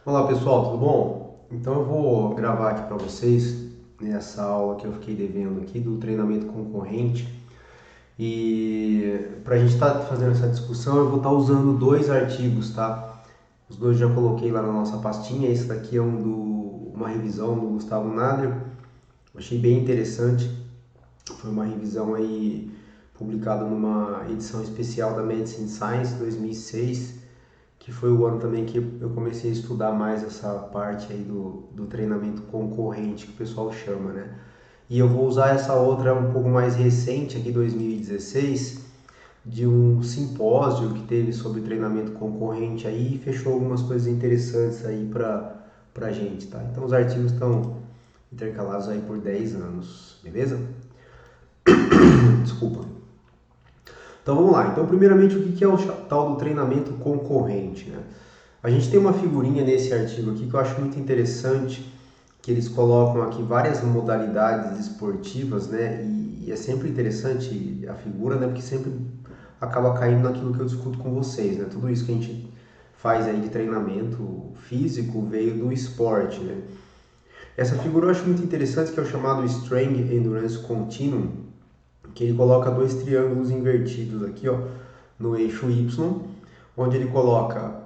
Olá pessoal, tudo bom? Então eu vou gravar aqui para vocês essa aula que eu fiquei devendo aqui do treinamento concorrente e para a gente estar fazendo essa discussão eu vou estar usando dois artigos, tá? Os dois já coloquei lá na nossa pastinha. Esse daqui é uma revisão do Gustavo Nader, achei bem interessante. Foi uma revisão aí publicada numa edição especial da Medicine Science 2006, que foi o ano também que eu comecei a estudar mais essa parte aí do treinamento concorrente, que o pessoal chama, né? E eu vou usar essa outra um pouco mais recente, aqui 2016, de um simpósio que teve sobre treinamento concorrente aí, e fechou algumas coisas interessantes aí pra gente, tá? Então os artigos estão intercalados aí por 10 anos, beleza? Desculpa. Então vamos lá. Então, primeiramente, o que é o tal do treinamento concorrente, né? A gente tem uma figurinha nesse artigo aqui que eu acho muito interessante, que eles colocam aqui várias modalidades esportivas, né? E é sempre interessante a figura, né? Porque sempre acaba caindo naquilo que eu discuto com vocês, né? Tudo isso que a gente faz aí de treinamento físico veio do esporte, né? Essa figura eu acho muito interessante, que é o chamado Strength Endurance Continuum, que ele coloca dois triângulos invertidos aqui, ó, no eixo Y, onde ele coloca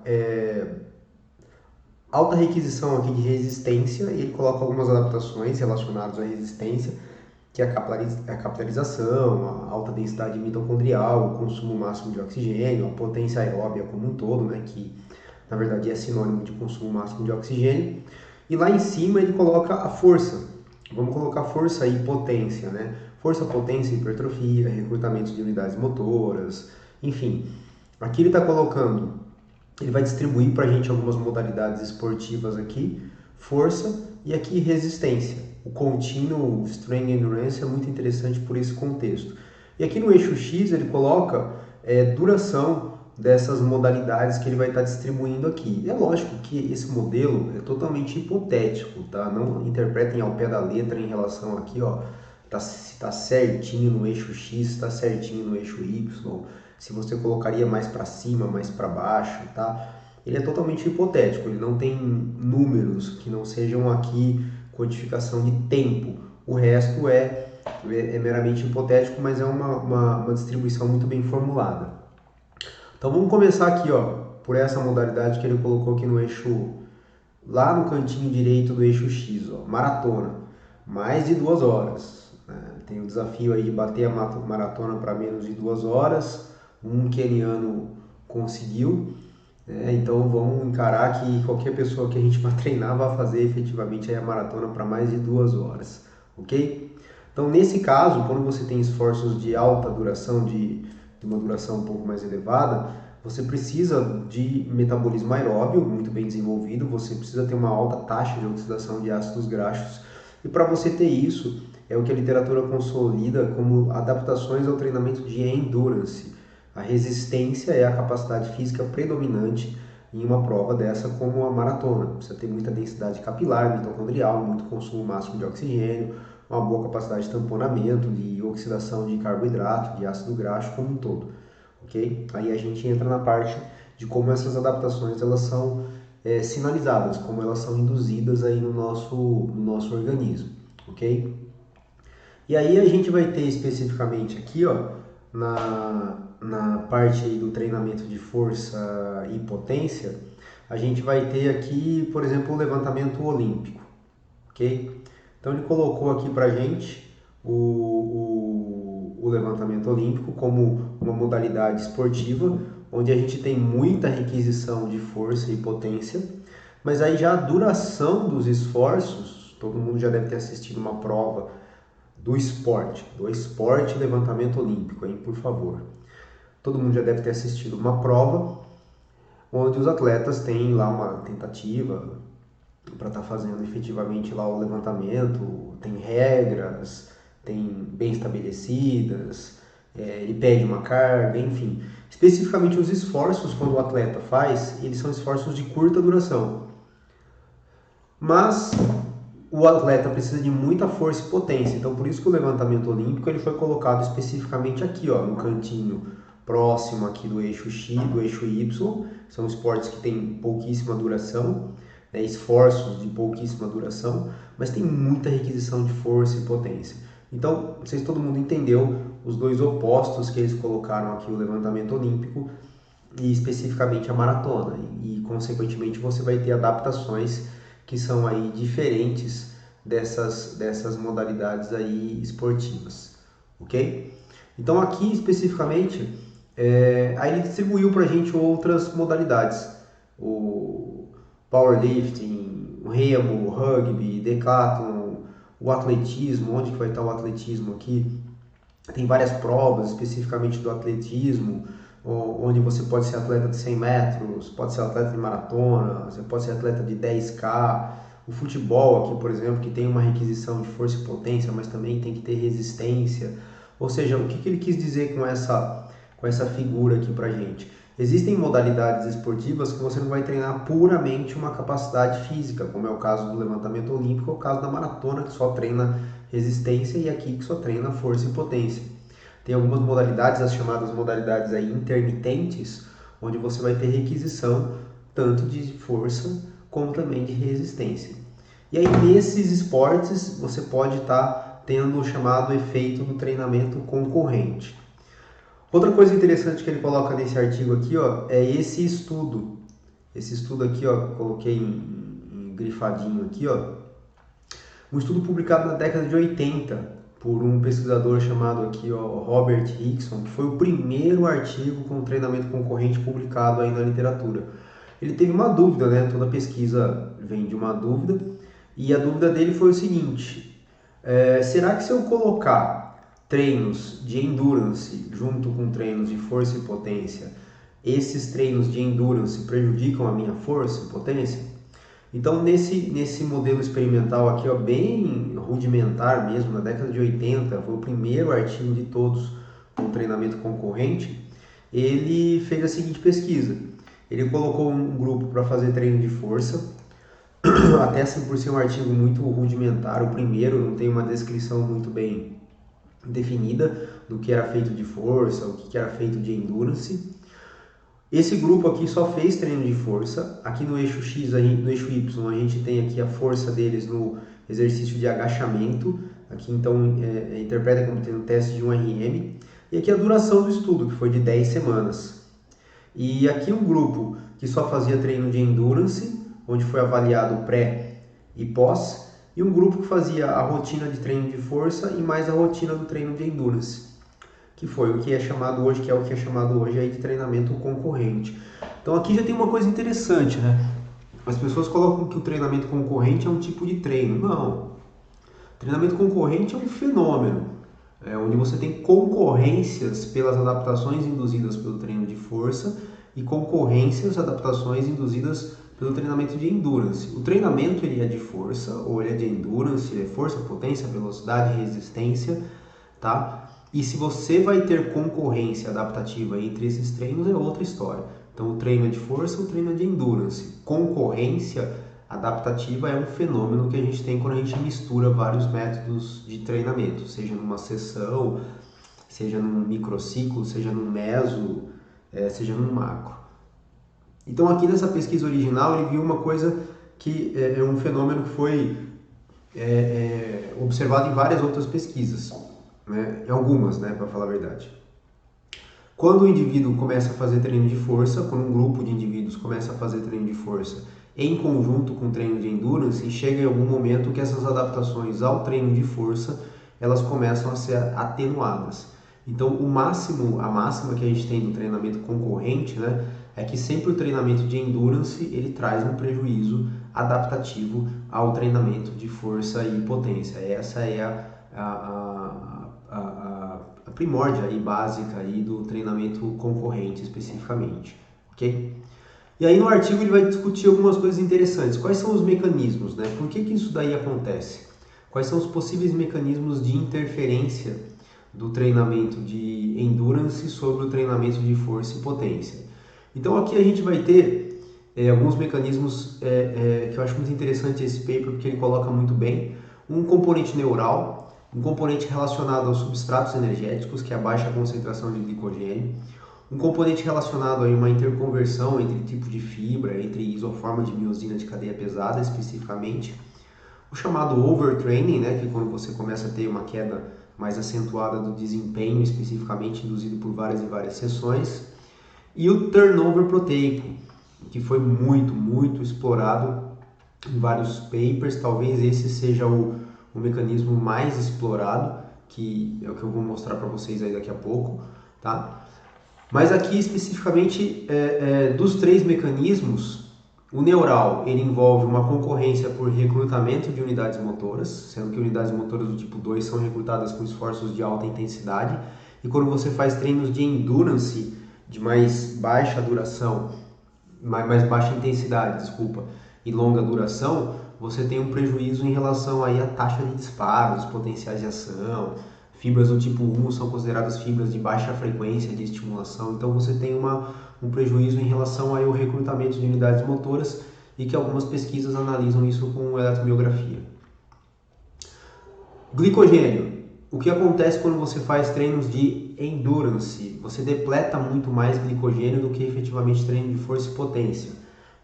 alta requisição aqui de resistência, e ele coloca algumas adaptações relacionadas à resistência, que é a capilarização, a alta densidade mitocondrial, o consumo máximo de oxigênio, a potência aeróbia como um todo, né, que na verdade é sinônimo de consumo máximo de oxigênio. E lá em cima ele coloca a força. Vamos colocar força e potência, né? Força, potência, hipertrofia, recrutamento de unidades motoras, enfim. Aqui ele está colocando, ele vai distribuir para a gente algumas modalidades esportivas aqui, força e aqui resistência. O contínuo Strength Endurance é muito interessante por esse contexto. E aqui no eixo X ele coloca duração dessas modalidades que ele vai estar distribuindo aqui. É lógico que esse modelo é totalmente hipotético, tá? Não interpretem ao pé da letra em relação aqui, ó, se está certinho no eixo X, está certinho no eixo Y, se você colocaria mais para cima, mais para baixo, tá? Ele é totalmente hipotético, ele não tem números que não sejam aqui codificação de tempo. O resto é meramente hipotético, mas é uma distribuição muito bem formulada. Então vamos começar aqui, ó, por essa modalidade que ele colocou aqui no eixo, lá no cantinho direito do eixo X, ó, maratona, mais de 2 horas. Né? Tem o desafio aí de bater a maratona para menos de 2 horas. Um queniano conseguiu. Então vamos encarar que qualquer pessoa que a gente vai treinar vai fazer efetivamente aí a maratona para mais de 2 horas, ok? Então nesse caso, quando você tem esforços de alta duração, de uma duração um pouco mais elevada, você precisa de metabolismo aeróbio muito bem desenvolvido, você precisa ter uma alta taxa de oxidação de ácidos graxos, e para você ter isso, é o que a literatura consolida como adaptações ao treinamento de endurance. A resistência é a capacidade física predominante em uma prova dessa, como a maratona. Precisa ter muita densidade capilar, mitocondrial, muito consumo máximo de oxigênio, uma boa capacidade de tamponamento, de oxidação de carboidrato, de ácido graxo como um todo, ok? Aí a gente entra na parte de como essas adaptações elas são sinalizadas, como elas são induzidas aí no nosso organismo, ok? E aí a gente vai ter especificamente aqui, ó, na parte aí do treinamento de força e potência, a gente vai ter aqui, por exemplo, o levantamento olímpico, ok? Então ele colocou aqui pra gente o levantamento olímpico como uma modalidade esportiva, onde a gente tem muita requisição de força e potência, mas aí já a duração dos esforços, todo mundo já deve ter assistido uma prova do esporte levantamento olímpico, hein, por favor. Todo mundo já deve ter assistido uma prova onde os atletas têm lá uma tentativa para estar fazendo efetivamente lá o levantamento, tem regras, tem bem estabelecidas, ele pede uma carga, enfim. Especificamente os esforços, quando o atleta faz, eles são esforços de curta duração. Mas o atleta precisa de muita força e potência, então por isso que o levantamento olímpico ele foi colocado especificamente aqui, ó, no cantinho próximo aqui do eixo X, do eixo Y. São esportes que têm pouquíssima duração, né, esforços de pouquíssima duração, mas tem muita requisição de força e potência. Então, não sei se todo mundo entendeu os dois opostos que eles colocaram aqui, o levantamento olímpico e especificamente a maratona. Consequentemente, você vai ter adaptações que são aí diferentes dessas modalidades aí esportivas, ok? Então aqui especificamente, aí ele distribuiu para a gente outras modalidades, o powerlifting, o remo, o rugby, decathlon, o atletismo, onde que vai estar o atletismo aqui? Tem várias provas especificamente do atletismo, onde você pode ser atleta de 100 metros, pode ser atleta de maratona, você pode ser atleta de 10K, o futebol aqui, por exemplo, que tem uma requisição de força e potência, mas também tem que ter resistência. Ou seja, o que ele quis dizer com essa figura aqui pra gente? Existem modalidades esportivas que você não vai treinar puramente uma capacidade física, como é o caso do levantamento olímpico, ou o caso da maratona, que só treina resistência, e aqui que só treina força e potência. Tem algumas modalidades, as chamadas modalidades aí intermitentes, onde você vai ter requisição tanto de força como também de resistência. E aí nesses esportes você pode estar tendo o chamado efeito do treinamento concorrente. Outra coisa interessante que ele coloca nesse artigo aqui, ó, é esse estudo. Esse estudo aqui, ó, coloquei em grifadinho aqui, ó. Um estudo publicado na década de 80 por um pesquisador chamado aqui, ó, Robert Hickson, que foi o primeiro artigo com treinamento concorrente publicado aí na literatura. Ele teve uma dúvida, né? Toda pesquisa vem de uma dúvida, e a dúvida dele foi o seguinte: será que se eu colocar treinos de endurance junto com treinos de força e potência, esses treinos de endurance prejudicam a minha força e potência? Então, nesse modelo experimental aqui, ó, bem rudimentar mesmo, na década de 80, foi o primeiro artigo de todos com treinamento concorrente, ele fez a seguinte pesquisa. Ele colocou um grupo para fazer treino de força, até assim por ser um artigo muito rudimentar, o primeiro não tem uma descrição muito bem definida do que era feito de força, o que era feito de endurance. Esse grupo aqui só fez treino de força. Aqui no eixo X, no eixo Y, a gente tem aqui a força deles no exercício de agachamento. Aqui então interpreta como tendo um teste de 1 RM. E aqui a duração do estudo, que foi de 10 semanas. E aqui um grupo que só fazia treino de endurance, onde foi avaliado pré e pós. E um grupo que fazia a rotina de treino de força e mais a rotina do treino de endurance, que foi o que é chamado hoje, aí de treinamento concorrente. Então aqui já tem uma coisa interessante, né? As pessoas colocam que o treinamento concorrente é um tipo de treino. Não. Treinamento concorrente é um fenômeno, onde você tem concorrências pelas adaptações induzidas pelo treino de força e concorrências, adaptações induzidas pelo treinamento de endurance. O treinamento ele é de força ou ele é de endurance, ele é força, potência, velocidade, resistência, tá? E se você vai ter concorrência adaptativa entre esses treinos é outra história. Então o treino é de força, o treino é de endurance. Concorrência adaptativa é um fenômeno que a gente tem quando a gente mistura vários métodos de treinamento, seja numa sessão, seja num microciclo, seja num meso, seja num macro. Então aqui nessa pesquisa original ele viu uma coisa que é um fenômeno que foi observado em várias outras pesquisas, né? Em algumas, né, para falar a verdade. Quando o indivíduo começa a fazer treino de força, quando um grupo de indivíduos começa a fazer treino de força em conjunto com treino de endurance, chega em algum momento que essas adaptações ao treino de força, elas começam a ser atenuadas. Então a máxima que a gente tem no treinamento concorrente, né, é que sempre o treinamento de endurance ele traz um prejuízo adaptativo ao treinamento de força e potência. Essa é a primórdia e básica aí do treinamento concorrente especificamente, ok? E aí no artigo ele vai discutir algumas coisas interessantes. Quais são os mecanismos, né? Por que isso daí acontece? Quais são os possíveis mecanismos de interferência do treinamento de endurance sobre o treinamento de força e potência? Então aqui a gente vai ter alguns mecanismos que eu acho muito interessante esse paper, porque ele coloca muito bem. Um componente neural, um componente relacionado aos substratos energéticos, que é a baixa concentração de glicogênio, Um componente relacionado a uma interconversão entre tipo de fibra, entre isoforma de miosina de cadeia pesada especificamente. O chamado overtraining, né, que é quando você começa a ter uma queda mais acentuada do desempenho, especificamente induzido por várias e várias sessões. E o turnover proteico, que foi muito explorado em vários papers. Talvez esse seja o mecanismo mais explorado, que é o que eu vou mostrar para vocês aí daqui a pouco, tá? Mas aqui especificamente dos três mecanismos, o neural ele envolve uma concorrência por recrutamento de unidades motoras, sendo que unidades motoras do tipo 2 são recrutadas com esforços de alta intensidade, e quando você faz treinos de endurance de mais baixa duração, mais baixa intensidade, desculpa, e longa duração, você tem um prejuízo em relação aí à taxa de disparos, potenciais de ação. Fibras do tipo 1 são consideradas fibras de baixa frequência de estimulação, então você tem um prejuízo em relação ao recrutamento de unidades motoras e que algumas pesquisas analisam isso com eletromiografia. Glicogênio. O que acontece quando você faz treinos de endurance? Você depleta muito mais glicogênio do que efetivamente treino de força e potência.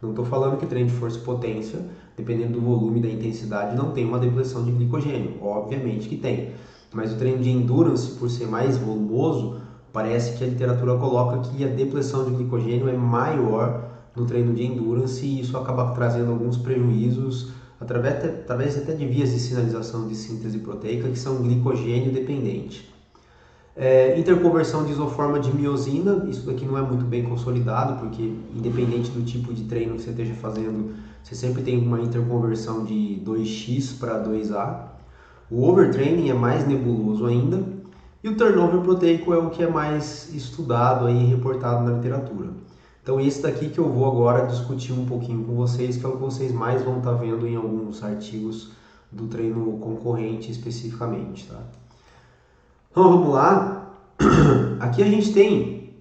Não estou falando que treino de força e potência, dependendo do volume e da intensidade, não tem uma depleção de glicogênio. Obviamente que tem. Mas o treino de endurance, por ser mais volumoso, parece que a literatura coloca que a depleção de glicogênio é maior no treino de endurance e isso acaba trazendo alguns prejuízos através até de vias de sinalização de síntese proteica que são glicogênio dependente. Interconversão de isoforma de miosina, isso daqui não é muito bem consolidado, porque independente do tipo de treino que você esteja fazendo, você sempre tem uma interconversão de 2x para 2A. O overtraining é mais nebuloso ainda, e o turnover proteico é o que é mais estudado e reportado na literatura. Então esse daqui que eu vou agora discutir um pouquinho com vocês, que é o que vocês mais vão estar vendo em alguns artigos do treino concorrente especificamente, tá? Então vamos lá. Aqui a gente tem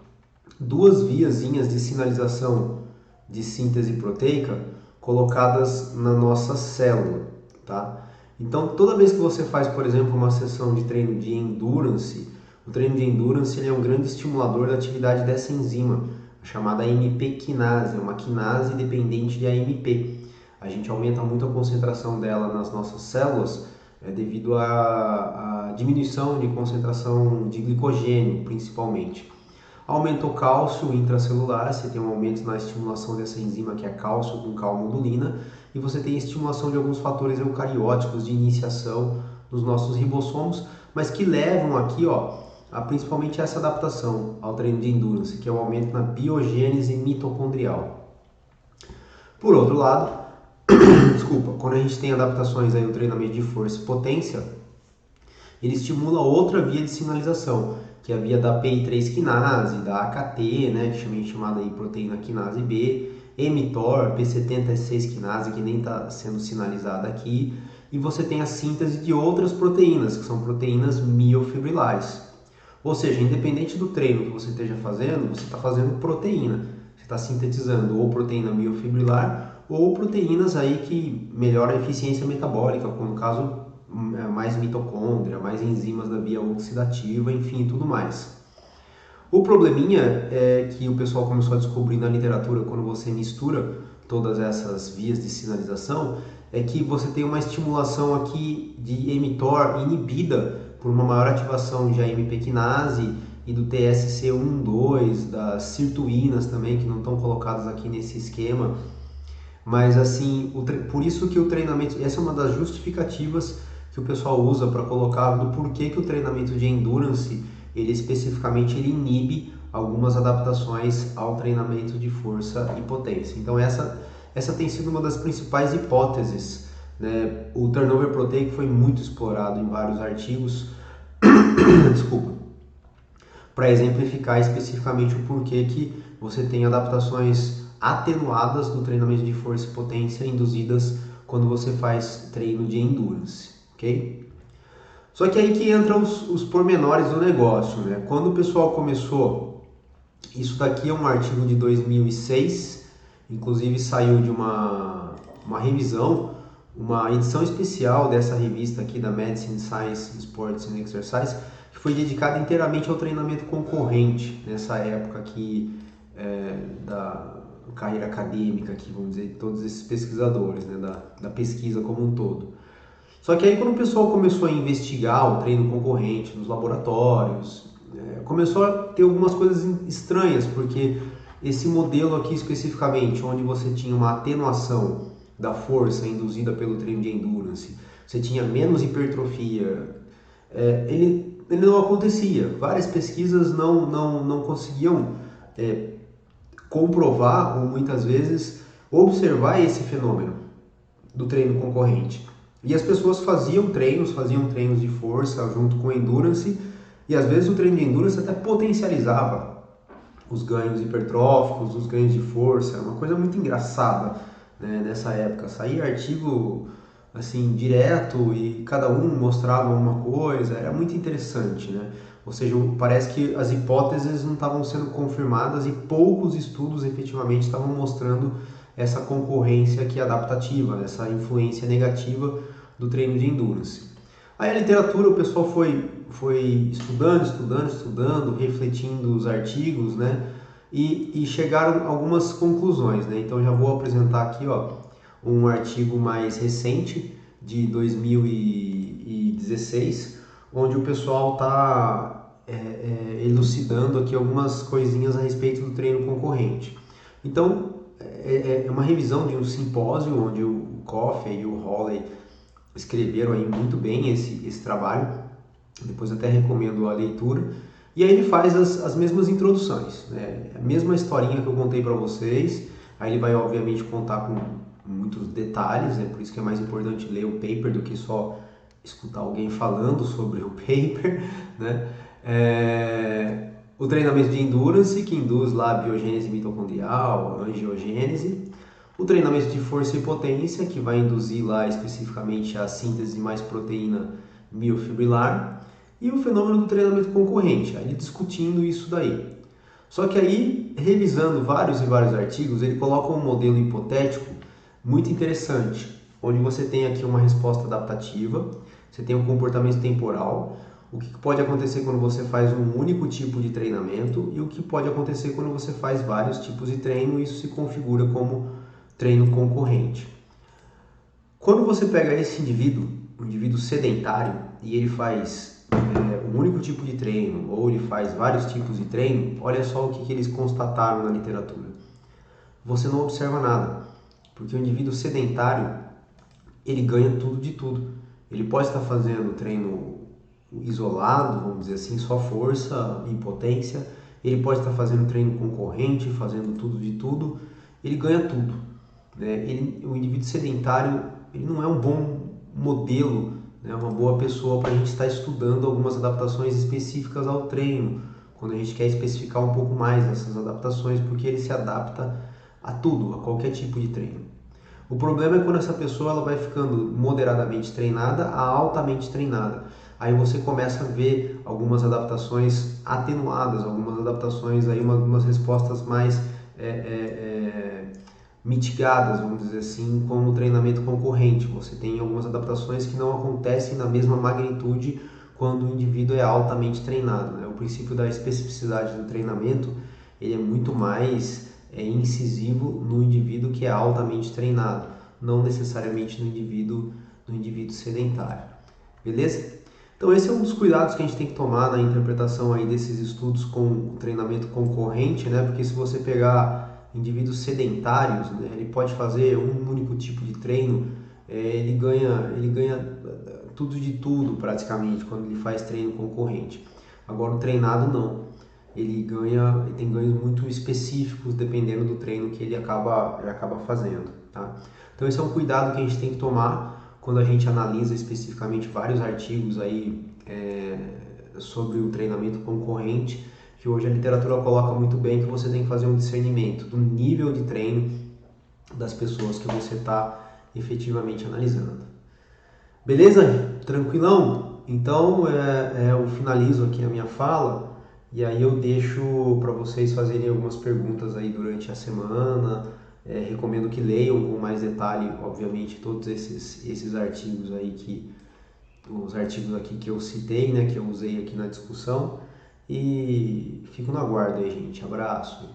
duas viazinhas de sinalização de síntese proteica colocadas na nossa célula, tá? Então toda vez que você faz, por exemplo, uma sessão de treino de endurance, o treino de endurance ele é um grande estimulador da atividade dessa enzima, chamada AMP quinase, é uma quinase dependente de AMP. A gente aumenta muito a concentração dela nas nossas células devido à diminuição de concentração de glicogênio, principalmente. Aumenta o cálcio intracelular, você tem um aumento na estimulação dessa enzima que é cálcio com calmodulina, e você tem estimulação de alguns fatores eucarióticos de iniciação nos nossos ribossomos, mas que levam aqui a principalmente essa adaptação ao treino de endurance, que é o aumento na biogênese mitocondrial. Por outro lado, desculpa, quando a gente tem adaptações aí no treinamento de força e potência, ele estimula outra via de sinalização, que é a via da PI3 quinase, da AKT, né, que é chamada aí proteína quinase B, mTOR, P76 quinase, que nem está sendo sinalizada aqui, e você tem a síntese de outras proteínas, que são proteínas miofibrilares. Ou seja, independente do treino que você esteja fazendo, você está fazendo proteína. Você está sintetizando ou proteína miofibrilar ou proteínas aí que melhoram a eficiência metabólica, como no caso mais mitocôndria, mais enzimas da via oxidativa, enfim, tudo mais. O probleminha é que o pessoal começou a descobrir na literatura, quando você mistura todas essas vias de sinalização, é que você tem uma estimulação aqui de mTOR inibida por uma maior ativação de AMP quinase e do TSC1,2, das sirtuínas também, que não estão colocadas aqui nesse esquema. Mas assim, por isso que o treinamento, essa é uma das justificativas que o pessoal usa para colocar do porquê que o treinamento de endurance, ele especificamente ele inibe algumas adaptações ao treinamento de força e potência. Então essa tem sido uma das principais hipóteses, né? O turnover proteico foi muito explorado em vários artigos, desculpa, para exemplificar especificamente o porquê que você tem adaptações atenuadas no treinamento de força e potência induzidas quando você faz treino de endurance, ok? Só que aí que entram os pormenores do negócio, né? Quando o pessoal começou, isso daqui é um artigo de 2006, inclusive saiu de uma revisão, uma edição especial dessa revista aqui da Medicine, Science, Sports and Exercise, que que foi dedicada inteiramente ao treinamento concorrente, nessa época aqui da carreira acadêmica, aqui, vamos dizer, de todos esses pesquisadores, né, da pesquisa como um todo. Só que aí quando o pessoal começou a investigar o treino concorrente nos laboratórios, começou a ter algumas coisas estranhas, porque esse modelo aqui especificamente, onde você tinha uma atenuação da força induzida pelo treino de endurance, você tinha menos hipertrofia, ele não acontecia. Várias pesquisas não conseguiam comprovar ou muitas vezes observar esse fenômeno do treino concorrente. E as pessoas faziam treinos de força junto com endurance, e às vezes o treino de endurance até potencializava os ganhos hipertróficos, os ganhos de força. É uma coisa muito engraçada, né, nessa época. Saía artigo assim direto e cada um mostrava uma coisa, era muito interessante, né? Ou seja, parece que as hipóteses não estavam sendo confirmadas e poucos estudos efetivamente estavam mostrando essa concorrência aqui adaptativa, essa influência negativa do treino de endurance. Aí a literatura, o pessoal foi estudando, refletindo os artigos, né? E chegaram a algumas conclusões, né? Então já vou apresentar aqui, ó, um artigo mais recente de 2016, onde o pessoal está elucidando aqui algumas coisinhas a respeito do treino concorrente. Então, é uma revisão de um simpósio onde o Coffey e o Hawley escreveram aí muito bem esse trabalho, depois até recomendo a leitura, e aí ele faz as mesmas introduções, né? A mesma historinha que eu contei para vocês, aí ele vai obviamente contar com muitos detalhes, por isso que é mais importante ler o paper do que só escutar alguém falando sobre o paper, né? O treinamento de endurance, que induz lá a biogênese mitocondrial, a angiogênese, o treinamento de força e potência, que vai induzir lá especificamente a síntese de mais proteína miofibrilar, e o fenômeno do treinamento concorrente, aí discutindo isso daí. Só que aí, revisando vários e vários artigos, ele coloca um modelo hipotético muito interessante, onde você tem aqui uma resposta adaptativa, você tem um comportamento temporal, o que pode acontecer quando você faz um único tipo de treinamento e o que pode acontecer quando você faz vários tipos de treino, e isso se configura como treino concorrente. Quando você pega esse indivíduo, um indivíduo sedentário, e ele faz um único tipo de treino, ou ele faz vários tipos de treino, olha só o que eles constataram na literatura. Você não observa nada, porque o indivíduo sedentário, ele ganha tudo de tudo. Ele pode estar fazendo treino isolado, vamos dizer assim, só força e potência, ele pode estar fazendo treino concorrente, fazendo tudo de tudo, ele ganha tudo, né? O indivíduo sedentário, ele não é um bom modelo, né? Uma boa pessoa para a gente estar estudando algumas adaptações específicas ao treino, quando a gente quer especificar um pouco mais essas adaptações, porque ele se adapta a tudo, a qualquer tipo de treino. O problema é quando essa pessoa ela vai ficando moderadamente treinada a altamente treinada. Aí você começa a ver algumas adaptações atenuadas, algumas adaptações, aí algumas respostas mais mitigadas, vamos dizer assim, como o treinamento concorrente. Você tem algumas adaptações que não acontecem na mesma magnitude quando o indivíduo é altamente treinado, né? O princípio da especificidade do treinamento, ele é muito mais incisivo no indivíduo que é altamente treinado, não necessariamente no indivíduo sedentário. Beleza? Então esse é um dos cuidados que a gente tem que tomar na interpretação aí desses estudos com treinamento concorrente, né? Porque se você pegar indivíduos sedentários, né, ele pode fazer um único tipo de treino, ele ganha tudo de tudo praticamente quando ele faz treino concorrente. Agora o treinado não, ele tem ganhos muito específicos dependendo do treino que ele acaba fazendo, tá? Então esse é um cuidado que a gente tem que tomar quando a gente analisa especificamente vários artigos aí sobre o treinamento concorrente, que hoje a literatura coloca muito bem que você tem que fazer um discernimento do nível de treino das pessoas que você está efetivamente analisando. Beleza? Tranquilão? Então eu finalizo aqui a minha fala e aí eu deixo para vocês fazerem algumas perguntas aí durante a semana. Recomendo que leiam com mais detalhe, obviamente, todos esses artigos aí os artigos aqui que eu citei, né, que eu usei aqui na discussão. E fico no aguardo aí, gente. Abraço.